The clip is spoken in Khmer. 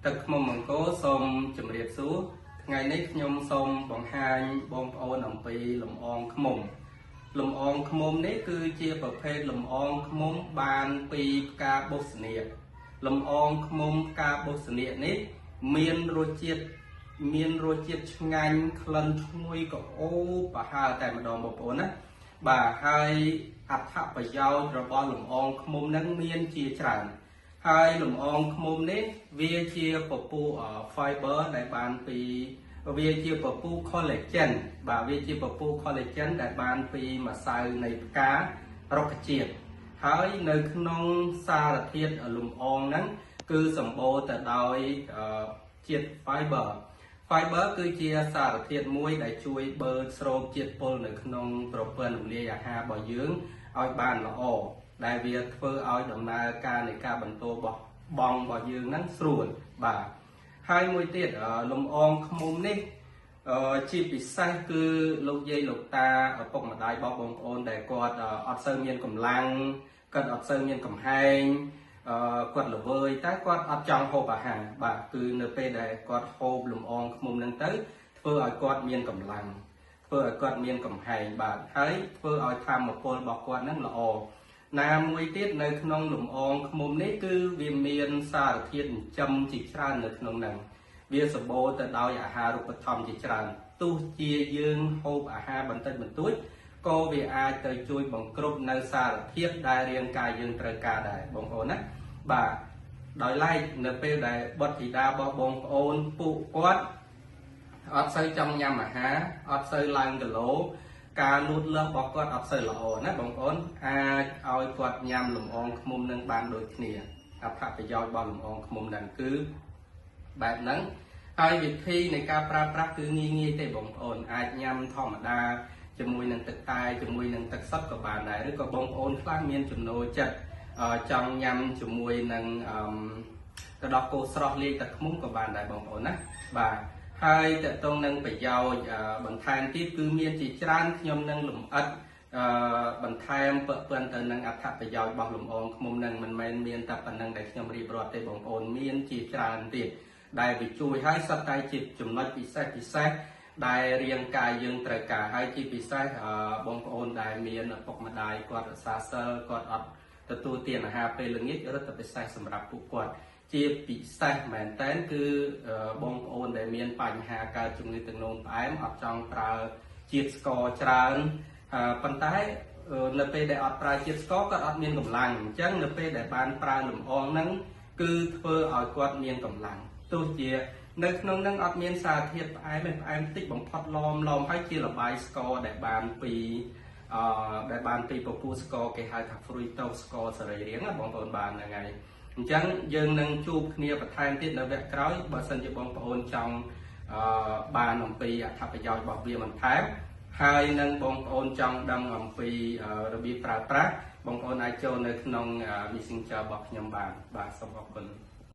ទឹកខ្មុំបង្គោសូមជម្រាបសួរថ្ងៃនេះខ្ញុំសូមបង្ហាញបងប្អូនអំពីលំអងឃ្មុំលំអងឃ្មុំនេះគឺជាប្រភេទលំអងឃ្មុំបានពីផ្កាបុស្សនាគលំអងឃ្មុំផ្កាបុស្សនាគនេះមានរសជាតិឆ្ងាញ់ក្លិនឈ្ងុយក្រអូបប្រហើរតែម្ដងបងប្អូនណាបាទហើយអត្ថប្រយោជន៍របស់លំអងឃ្មុំនឹងមានជាច្រើនហើយលំអងឃ្មុំនេះវាជាពពុះ fiber ដែលបានពីវាជាពពុះ collagen បាទវាជាពពុះ collagen ដែលបានពីម្សៅនៃផ្ការុក្ខជាតិហើយនៅក្នុងសារធាតុលំអងហ្នឹងគឺសម្បូរទៅដោយជាតិ fiber គឺជាសារធាតុមួយដែលជួយបឺតស្រូបជាតិពុលនៅក្នុងប្រព័ន្ធរំលាយអាហាររបស់យើងឲ្យបានល្អដែលវាធ្វើឲ្យដំណើរការនៃការបន្តបង់របស់យើងហ្នឹងស្រួលបាទហើយមួយទៀតលំអងឃ្មុំនេះជាពិសេសគឺលោកយាយលោកតាឪពុកម្ដាយរបស់បងប្អូនដែលគាត់អត់សូវមានកម្លាំងគាត់អត់សូវមានកំហែងគាត់ល្វើយតែគាត់អត់ចង់ហូបអាហារបាទគឺនៅពេលដែលគាត់ហូបលំអងឃ្មុំហ្នឹងទៅធ្វើឲ្យគាត់មានកម្លាំងធ្វើឲ្យគាត់មានកំហែងបាទហើយធ្វើឲ្យធម៌ពលរបស់គាត់ហ្នឹងល្អណាមួយទៀតនៅក្នុងលំអងឃ្មុំនេះគឺវាមានសារធាតុចិញ្ចឹមជាច្រើននៅក្នុងហ្នឹងវាសម្បូរទៅដោយអាហារូបត្ថម្ភជាច្រើនទោះជាយើងហូបអាហារបន្តិចបន្តួចក៏វាអាចទៅជួយបង្គ្រប់នៅសារធាតុដែលរាងកាយយើងត្រូវការដែរបងប្អូនណាបាទដោយឡែកនៅពេលដែលបុត្រធីតារបស់បងប្អូនពួកគាត់អត់សូវចង់ញ៉ាំអាហារអត់សូវឡើងគីឡូការលូតលាស់របស់គាត់អត់សូវល្អណាបងប្អូនអាចឲ្យគាត់ញ៉ាំលំអងឃ្មុំនឹងបានដូចគ្នាអត្ថប្រយោជន៍របស់លំអងឃ្មុំហ្នឹងគឺបែបហ្នឹងហើយវិធីនៃការប្រើប្រាស់គឺងាយទេបងប្អូនអាចញ៉ាំធម្មតាជាមួយនឹងទឹកតែជាមួយនឹងទឹកសុទ្ធក៏បានដែរឬក៏បងប្អូនខ្លះមានចំណូលចិត្តចង់ញ៉ាំជាមួយនឹងទឹកដោះគោស្រស់លាយទឹកឃ្មុំក៏បានដែរបងប្អូនណាបាទហើយតកតងនឹងប្រយោជន៍បន្ថែមទៀតគឺមានជាច្រើនខ្ញុំនឹងលម្អិតបន្ថែមពាក់ព័ន្ធទៅនឹងអត្ថប្រយោជន៍របស់លំអងឃ្មុំនឹងមិនមែនមានតែប៉ុណ្្នឹងដែលខ្ញុំរៀបរាប់ទេបងប្អូនមានជាច្រើនទៀតដែលវាជួយឲ្យសត្វតែជាចំណុចពិសេសដែលរាងកាយយើងត្រូវការហើយជាពិសេសបងប្អូនដែលមានឪពុកម្ដាយគាត់រក្សាសីលគាត់អត់ទទួលទានអាហារពេលល្ងាចរឹតតែពិសេសសម្រាប់ពួកគាត់ជាពិសេសមែនតើគឺបងប្អូនដែលមានបញ្ហាកើតជំងឺទឹកនោមផ្អែមអត់ចង់ប្រើជាតិស្ករច្រើនប៉ុន្តែនៅពេលដែលអត់ប្រើជាតិស្ករគាត់អត់មានកម្លាំងអញ្ចឹងនៅពេលដែលបានប្រើលំអងហ្នឹងគឺធ្វើឲ្យគាត់មានកម្លាំងទោះជានៅក្នុងហ្នឹងអត់មានសារធាតុផ្អែមតិចបំផុតឡំហើយជាលបាយស្ករដែលបានពីពពុះស្ករគេហៅថា fructose ស្ករសរីរាង្គណាបងប្អូនបានហ្នឹងហើយអញ្ចឹងយើងនឹងជួបគ្នាបន្ថែមទៀតនៅវគ្គក្រោយបើសិនជាបងប្អូនចង់បានអំពីអត្ថប្រយោជន៍របស់វាបន្ថែមហើយនឹងបងប្អូនចង់ដឹងអំពីរបៀបប្រើប្រាស់បងប្អូនអាចចូលនៅក្នុង Messenger របស់ខ្ញុំបានបាទសូមអរគុណ